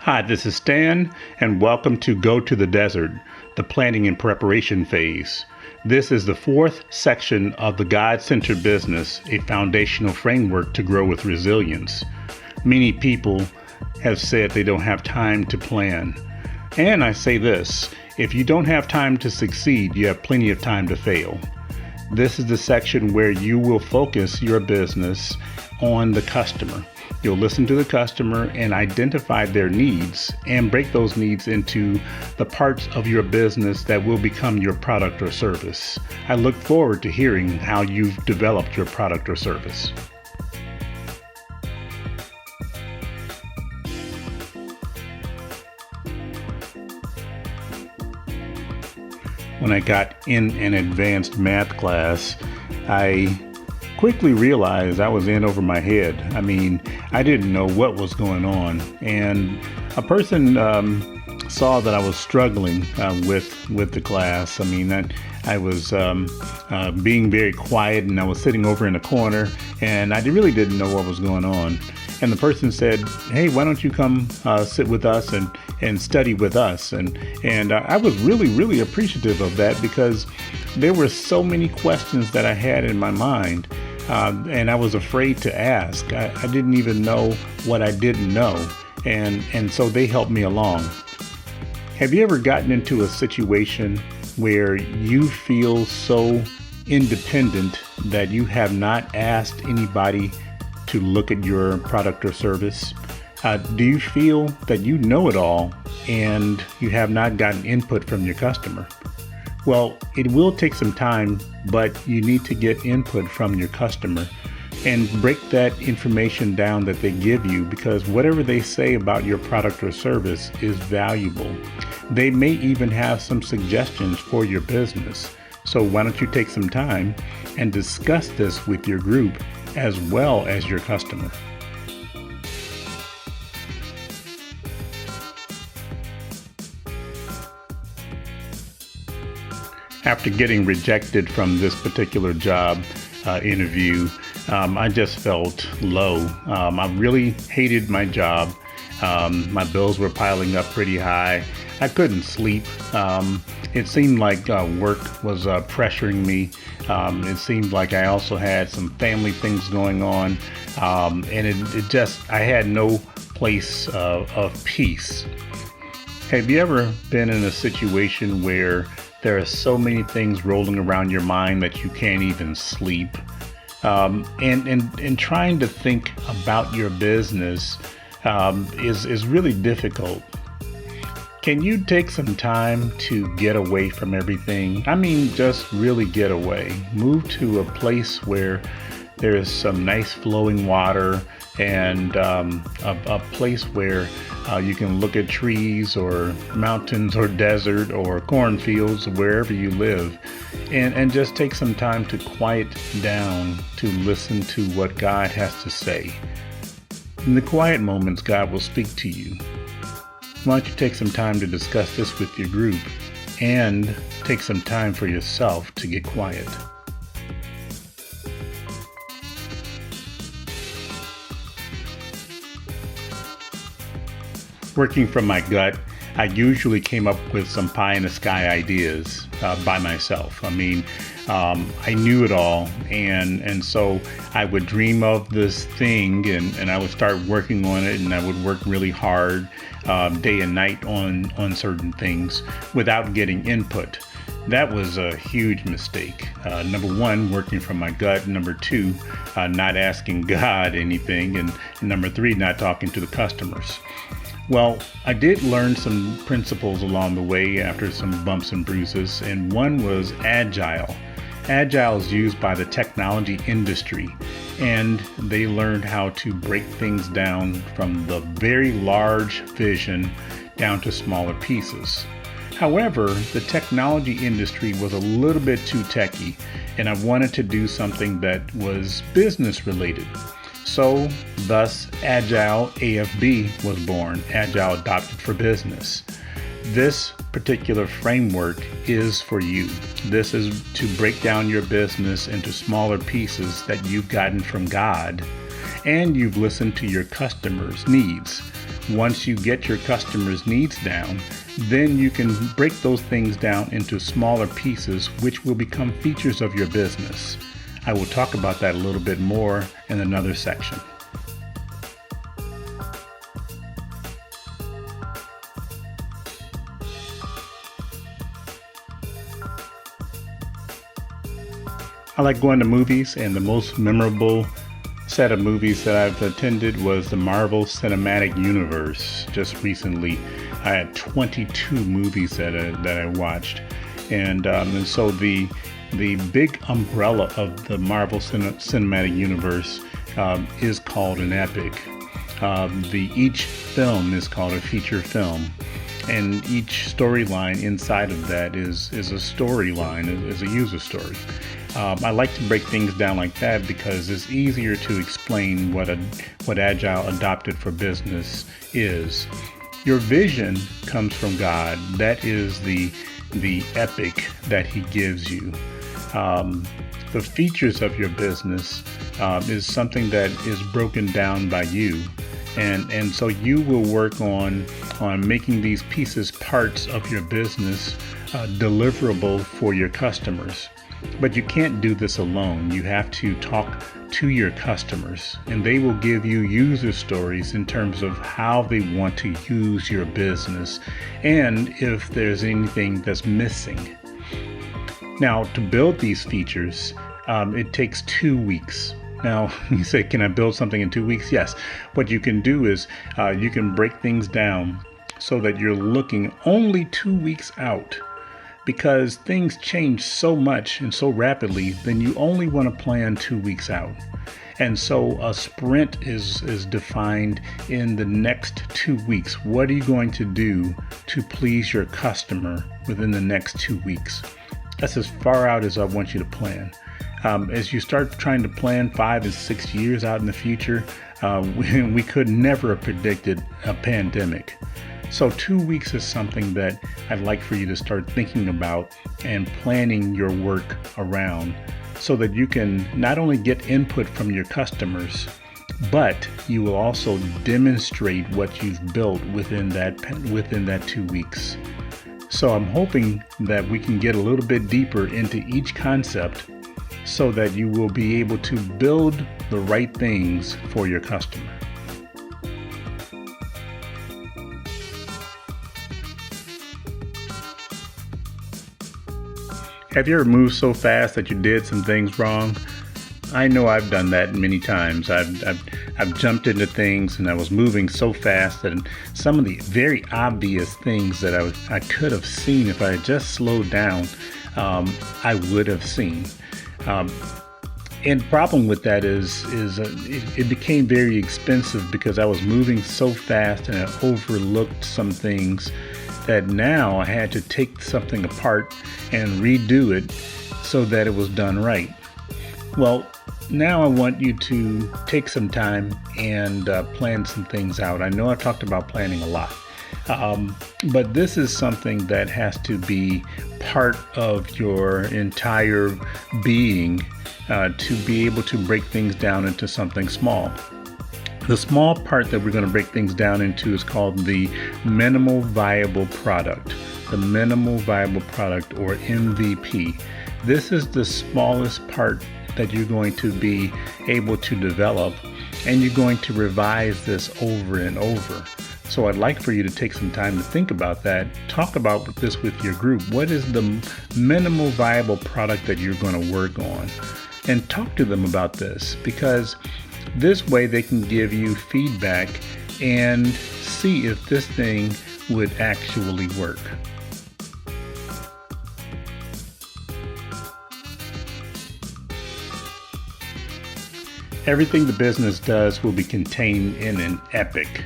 Hi, this is Stan, and welcome to Go to the Desert, the planning and preparation phase. This is the fourth section of the God-Centered Business, a foundational framework to grow with resilience. Many people have said they don't have time to plan. And I say this, if you don't have time to succeed, you have plenty of time to fail. This is the section where you will focus your business on the customer. You'll listen to the customer and identify their needs and break those needs into the parts of your business that will become your product or service. I look forward to hearing how you've developed your product or service. When I got in an advanced math class, I quickly realized I was in over my head. I didn't know what was going on. And a person saw that I was struggling with the class. I was being very quiet, and I was sitting over in a corner, and I really didn't know what was going on. And the person said, "Hey, why don't you come sit with us and study with us?" And I was really appreciative of that, because there were so many questions that I had in my mind, and I was afraid to ask. I didn't even know what I didn't know, and so they helped me along. Have you ever gotten into a situation where you feel so independent that you have not asked anybody to look at your product or service? Do you feel that you know it all and you have not gotten input from your customer? Well, it will take some time, but you need to get input from your customer and break that information down that they give you, because whatever they say about your product or service is valuable. They may even have some suggestions for your business. So why don't you take some time and discuss this with your group as well as your customer. After getting rejected from this particular job interview, I just felt low. I really hated my job. My bills were piling up pretty high. I couldn't sleep. It seemed like work was pressuring me. It seemed like I also had some family things going on. And I had no place of peace. Have you ever been in a situation where there are so many things rolling around your mind that you can't even sleep? And trying to think about your business is really difficult. Can you take some time to get away from everything? Just really get away. Move to a place where there is some nice flowing water and a place where you can look at trees or mountains or desert or cornfields, wherever you live, and just take some time to quiet down to listen to what God has to say. In the quiet moments, God will speak to you. Why don't you take some time to discuss this with your group and take some time for yourself to get quiet. Working from my gut, I usually came up with some pie-in-the-sky ideas by myself. I knew it all, and so I would dream of this thing, and I would start working on it, and I would work really hard day and night on certain things without getting input. That was a huge mistake. Number one, working from my gut. Number two, not asking God anything. And number three, not talking to the customers. Well, I did learn some principles along the way after some bumps and bruises, and one was Agile. Agile is used by the technology industry, and they learned how to break things down from the very large vision down to smaller pieces. However, the technology industry was a little bit too techy, and I wanted to do something that was business related. So, thus, Agile AFB was born, Agile Adopted for Business. This particular framework is for you. This is to break down your business into smaller pieces that you've gotten from God, and you've listened to your customers' needs. Once you get your customers' needs down, then you can break those things down into smaller pieces, which will become features of your business. I will talk about that a little bit more in another section. I like going to movies, and the most memorable set of movies that I've attended was the Marvel Cinematic Universe. Just recently, I had 22 movies that I watched, and so the big umbrella of the Marvel Cinematic Universe is called an epic. Each film is called a feature film, and each storyline inside of that is a storyline, is a user story. I like to break things down like that because it's easier to explain what Agile adopted for business is. Your vision comes from God. That is the epic that He gives you. The features of your business is something that is broken down by you. And so you will work on making these pieces parts of your business deliverable for your customers. But you can't do this alone. You have to talk to your customers, and they will give you user stories in terms of how they want to use your business and if there's anything that's missing. Now, to build these features, it takes 2 weeks. Now, you say, can I build something in 2 weeks? Yes. What you can do is you can break things down so that you're looking only 2 weeks out. Because things change so much and so rapidly, then you only want to plan 2 weeks out. And so a sprint is defined in the next 2 weeks. What are you going to do to please your customer within the next 2 weeks? That's as far out as I want you to plan. As you start trying to plan 5 and 6 years out in the future, we could never have predicted a pandemic. So 2 weeks is something that I'd like for you to start thinking about and planning your work around so that you can not only get input from your customers, but you will also demonstrate what you've built within that 2 weeks. So I'm hoping that we can get a little bit deeper into each concept so that you will be able to build the right things for your customer. Have you ever moved so fast that you did some things wrong? I know I've done that many times. I've jumped into things and I was moving so fast that some of the very obvious things that I could have seen if I had just slowed down, I would have seen. And the problem with that is it became very expensive because I was moving so fast and I overlooked some things that now I had to take something apart and redo it so that it was done right. Well, now I want you to take some time and plan some things out. I know I've talked about planning a lot, but this is something that has to be part of your entire being to be able to break things down into something small. The small part that we're going to break things down into is called the minimal viable product. The minimal viable product, or MVP. This is the smallest part that you're going to be able to develop, and you're going to revise this over and over. So I'd like for you to take some time to think about that. Talk about this with your group. What is the minimal viable product that you're going to work on? And talk to them about this, because this way they can give you feedback and see if this thing would actually work. Everything the business does will be contained in an epic.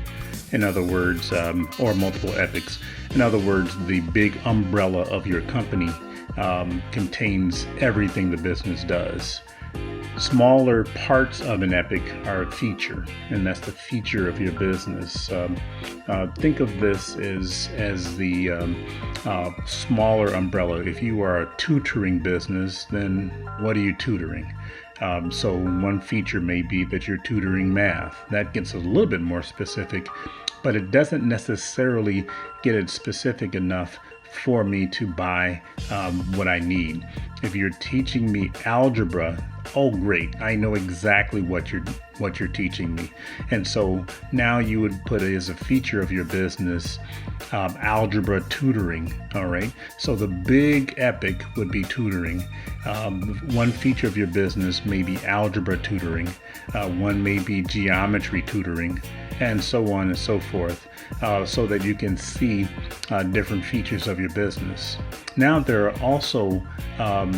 In other words, or multiple epics. In other words, the big umbrella of your company contains everything the business does. Smaller parts of an epic are a feature, and that's the feature of your business. Think of this as the smaller umbrella. If you are a tutoring business, then what are you tutoring? So one feature may be that you're tutoring math. That gets a little bit more specific, but it doesn't necessarily get it specific enough for me to buy what I need. If you're teaching me algebra, oh great, I know exactly what you're teaching me. And so now you would put it as a feature of your business, algebra tutoring. All right. So the big epic would be tutoring. One feature of your business may be algebra tutoring. One may be geometry tutoring, and so on and so forth, so that you can see different features of your business. Now there are also,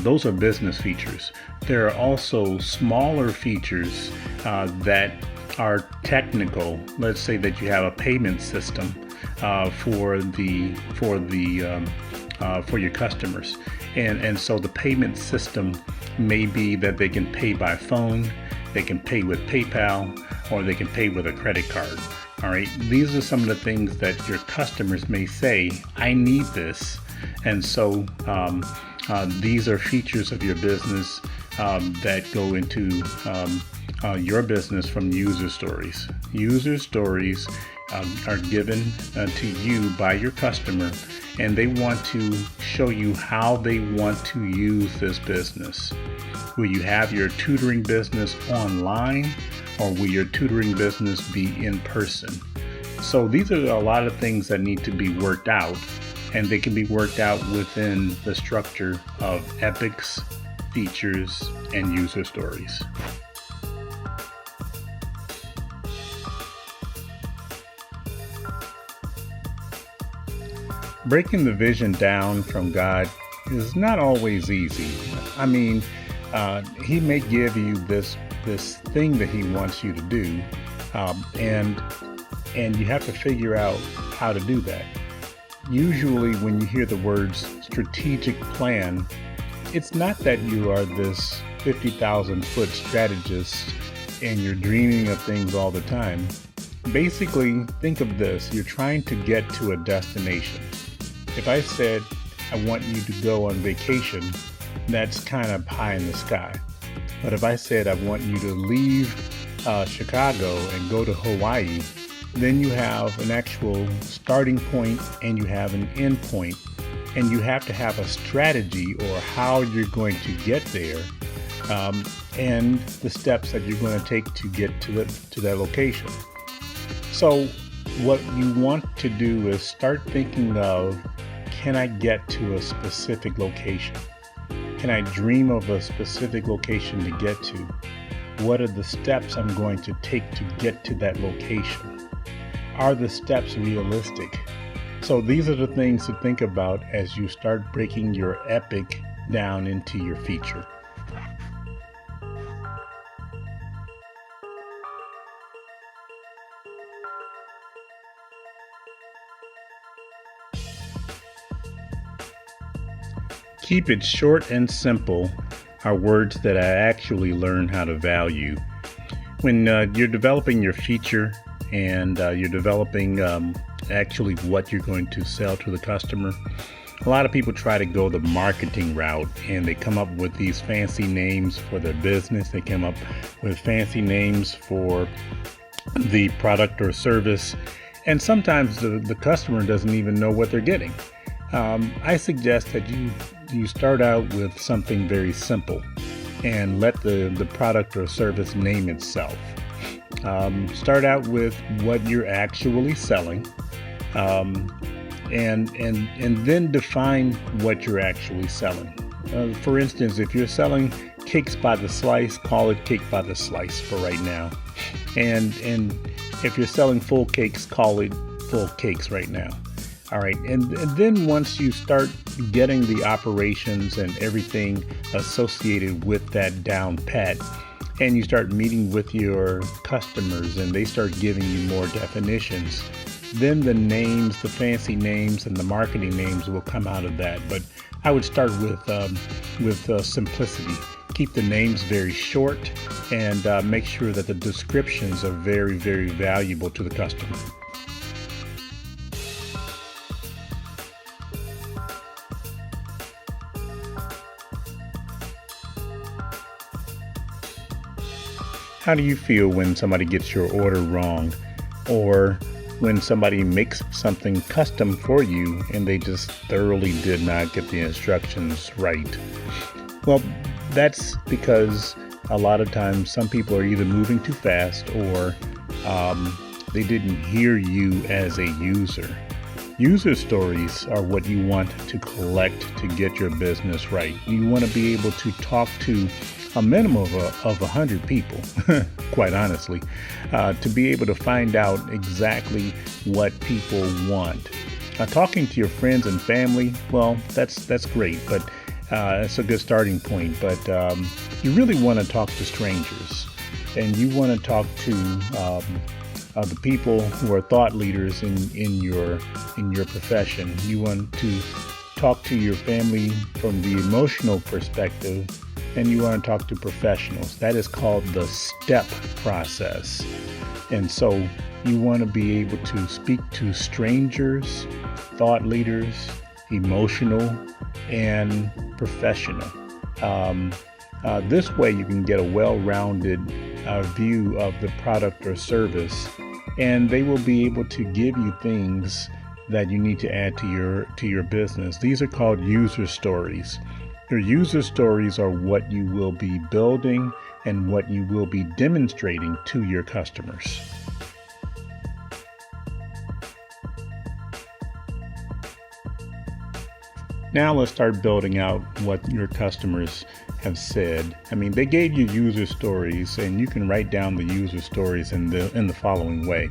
those are business features. There are also smaller features that are technical. Let's say that you have a payment system for your customers, and so the payment system may be that they can pay by phone, they can pay with PayPal, or they can pay with a credit card. All right, these are some of the things that your customers may say, I need this. And so these are features of your business that go into your business from user stories. User stories are given to you by your customer, and they want to show you how they want to use this business. Will you have your tutoring business online, or will your tutoring business be in person? So these are a lot of things that need to be worked out, and they can be worked out within the structure of epics, features, and user stories. Breaking the vision down from God is not always easy. I mean, he may give you this thing that he wants you to do, and you have to figure out how to do that. Usually when you hear the words strategic plan, it's not that you are this 50,000 foot strategist and you're dreaming of things all the time. Basically, think of this. You're trying to get to a destination. If I said, I want you to go on vacation, that's kind of high in the sky. But if I said, I want you to leave Chicago and go to Hawaii, then you have an actual starting point and you have an end point, and you have to have a strategy or how you're going to get there, and the steps that you're going to take to get to that location. So what you want to do is start thinking of, can I get to a specific location? Can I dream of a specific location to get to? What are the steps I'm going to take to get to that location? Are the steps realistic? So these are the things to think about as you start breaking your epic down into your feature. Keep it short and simple are words that I actually learned how to value. When you're developing your feature and you're developing actually what you're going to sell to the customer, a lot of people try to go the marketing route, and they come up with these fancy names for their business. They come up with fancy names for the product or service, and sometimes the customer doesn't even know what they're getting. I suggest that you start out with something very simple and let the product or service name itself. Start out with what you're actually selling, and then define what you're actually selling. For instance, if you're selling cakes by the slice, call it cake by the slice for right now. And if you're selling full cakes, call it full cakes right now. All right, and then once you start getting the operations and everything associated with that down pat, and you start meeting with your customers and they start giving you more definitions, then the names, the fancy names and the marketing names will come out of that. But I would start with simplicity. Keep the names very short, and make sure that the descriptions are very, very valuable to the customer. How do you feel when somebody gets your order wrong, or when somebody makes something custom for you and they just thoroughly did not get the instructions right? Well, that's because a lot of times some people are either moving too fast or they didn't hear you as a user. User stories are what you want to collect to get your business right. You want to be able to talk to a minimum of 100 people, quite honestly, to be able to find out exactly what people want. Talking to your friends and family, well, that's great, but it's a good starting point. But you really want to talk to strangers, and you want to talk to the people who are thought leaders in your profession. You want to talk to your family from the emotional perspective, and you want to talk to professionals. That is called the STEP process. And so you want to be able to speak to strangers, thought leaders, emotional, and professional. This way you can get a well-rounded view of the product or service, and they will be able to give you things that you need to add to your business. These are called user stories. Your user stories are what you will be building and what you will be demonstrating to your customers. Now let's start building out what your customers have said. I mean, they gave you user stories, and you can write down the user stories in the following way.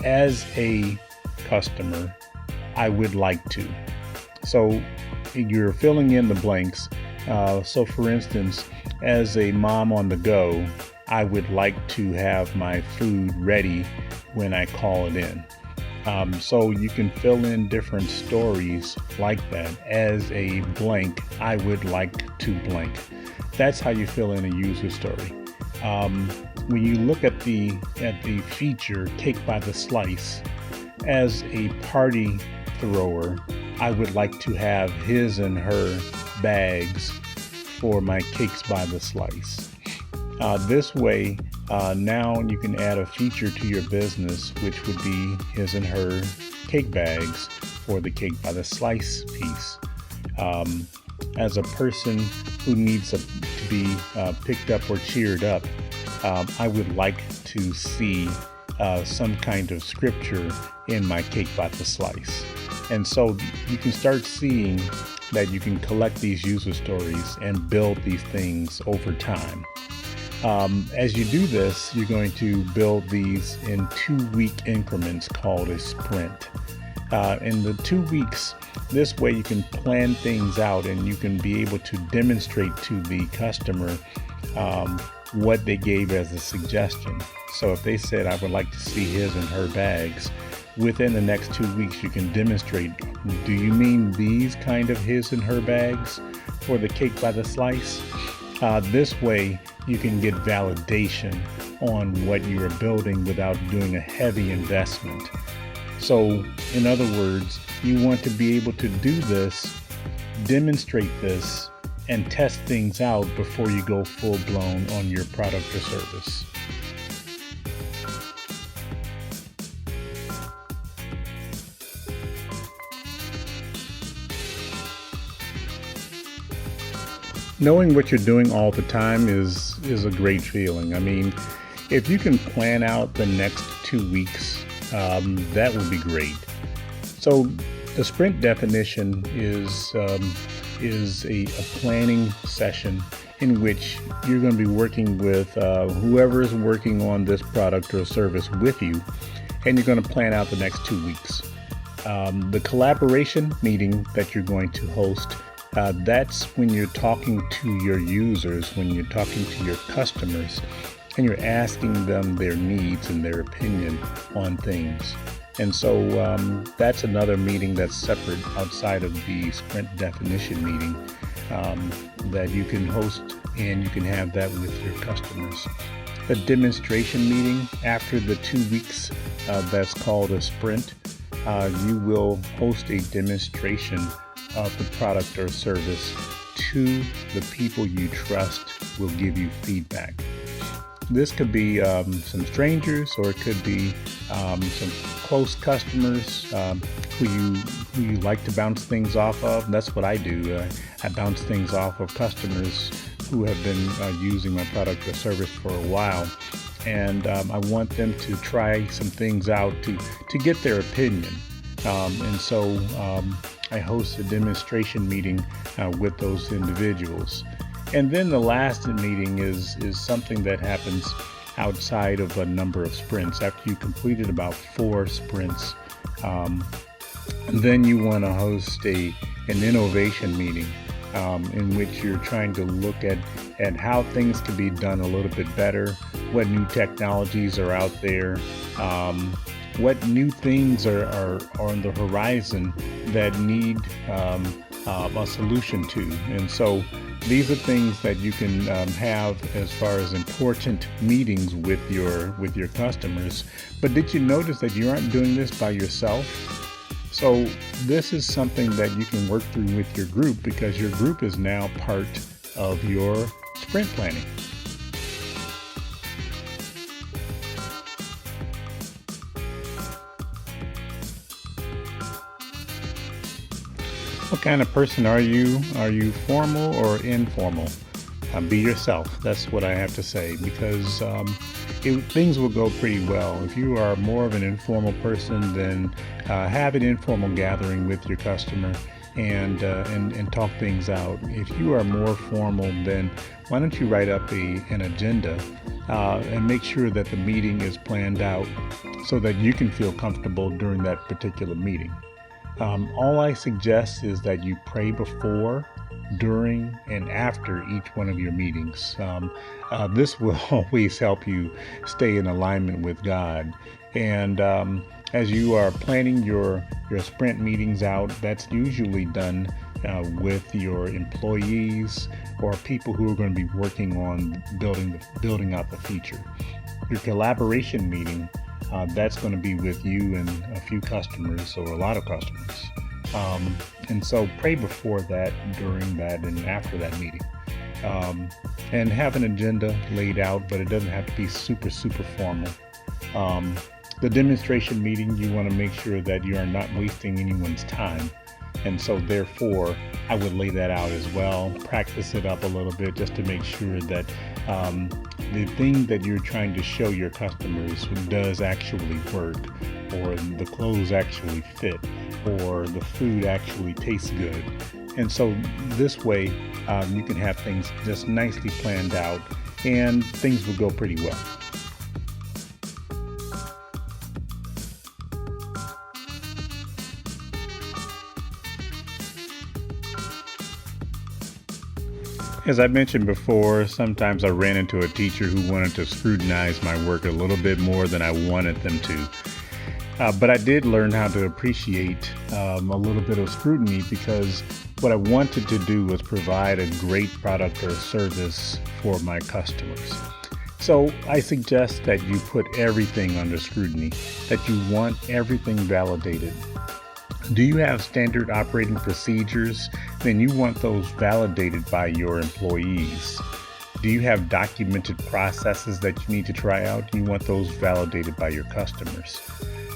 As a customer, I would like to. So you're filling in the blanks. So for instance, as a mom on the go, I would like to have my food ready when I call it in. So you can fill in different stories like that. As a blank, I would like to blank. That's how you fill in a user story. When you look at the feature Cake by the Slice, as a party thrower, I would like to have his and her bags for my Cakes by the Slice. This way, now you can add a feature to your business, which would be his and her cake bags for the Cake by the Slice piece. As a person who needs to be picked up or cheered up, I would like to see some kind of scripture in my Cake by the Slice. And so you can start seeing that you can collect these user stories and build these things over time. As you do this, you're going to build these in 2-week increments called a sprint. In the 2 weeks, this way you can plan things out and you can be able to demonstrate to the customer what they gave as a suggestion. So if they said, I would like to see his and her bags, within the next 2 weeks, you can demonstrate, do you mean these kind of his and her bags for the Cake by the Slice? This way, you can get validation on what you are building without doing a heavy investment. So, in other words, you want to be able to do this, demonstrate this, and test things out before you go full blown on your product or service. Knowing what you're doing all the time is a great feeling. I mean, if you can plan out the next 2 weeks, that would be great. So the sprint definition is a planning session in which you're going to be working with whoever is working on this product or service with you, and you're going to plan out the next 2 weeks. The collaboration meeting that you're going to host, that's when you're talking to your users, when you're talking to your customers, and you're asking them their needs and their opinion on things. And so that's another meeting that's separate outside of the sprint definition meeting that you can host, and you can have that with your customers. The demonstration meeting after the 2 weeks, that's called a sprint. You will host a demonstration of the product or service to the people you trust will give you feedback. this could be some strangers, or it could be some close customers who you like to bounce things off of. That's what I do. I bounce things off of customers who have been using my product or service for a while, and I want them to try some things out to get their opinion. And so I host a demonstration meeting with those individuals. And then the last meeting is something that happens outside of a number of sprints. After you completed about 4 sprints, then you want to host an innovation meeting in which you're trying to look at how things can be done a little bit better, what new technologies are out there, what new things are on the horizon that need a solution to. And so these are things that you can have as far as important meetings with your customers. But did you notice that you aren't doing this by yourself? So this is something that you can work through with your group, because your group is now part of your sprint planning. What kind of person are you? Are you formal or informal? Be yourself. That's what I have to say, because things will go pretty well. If you are more of an informal person, then have an informal gathering with your customer and talk things out. If you are more formal, then why don't you write up an agenda and make sure that the meeting is planned out so that you can feel comfortable during that particular meeting. All I suggest is that you pray before, during, and after each one of your meetings. This will always help you stay in alignment with God. And as you are planning your sprint meetings out, that's usually done with your employees or people who are going to be working on building out the feature. Your collaboration meeting, that's going to be with you and a few customers or a lot of customers. And so pray before that, during that, and after that meeting. And have an agenda laid out, but it doesn't have to be super formal. The demonstration meeting, you want to make sure that you are not wasting anyone's time. And so therefore, I would lay that out as well. Practice it up a little bit just to make sure that the thing that you're trying to show your customers does actually work, or the clothes actually fit, or the food actually tastes good. And so this way, you can have things just nicely planned out, and things will go pretty well. As I mentioned before, sometimes I ran into a teacher who wanted to scrutinize my work a little bit more than I wanted them to. But I did learn how to appreciate a little bit of scrutiny, because what I wanted to do was provide a great product or service for my customers. So I suggest that you put everything under scrutiny, that you want everything validated. Do you have standard operating procedures? Then you want those validated by your employees. Do you have documented processes that you need to try out? You want those validated by your customers.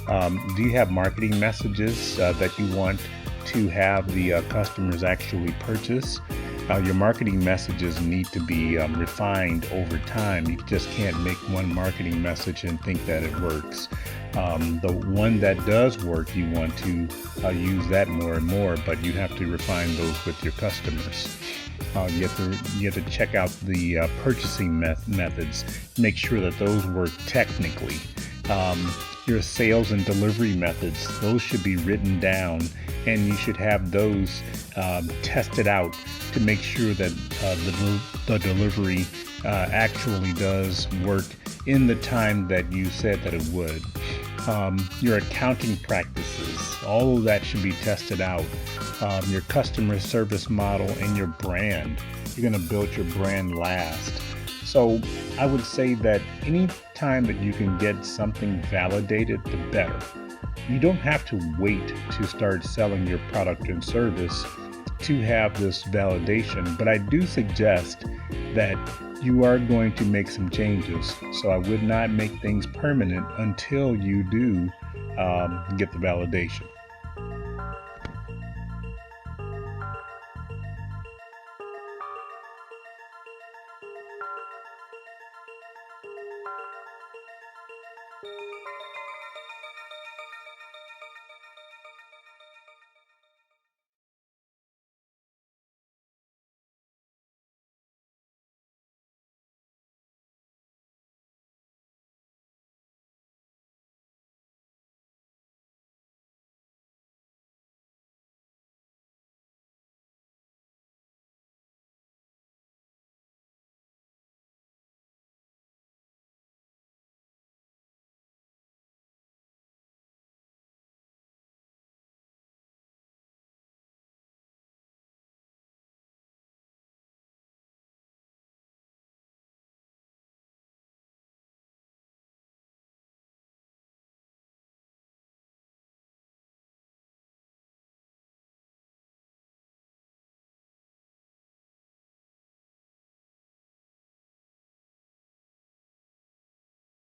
Do you have marketing messages that you want to have the customers actually purchase? Your marketing messages need to be refined over time. You just can't make one marketing message and think that it works. The one that does work, you want to use that more and more, but you have to refine those with your customers. You have to check out the purchasing methods, make sure that those work technically. Your sales and delivery methods, those should be written down, and you should have those tested out to make sure that the delivery actually does work in the time that you said that it would. Your accounting practices, all of that should be tested out. Your customer service model and your brand. You're going to build your brand last. So I would say that any time that you can get something validated, the better. You don't have to wait to start selling your product and service to have this validation, but I do suggest that you are going to make some changes. So I would not make things permanent until you do get the validation.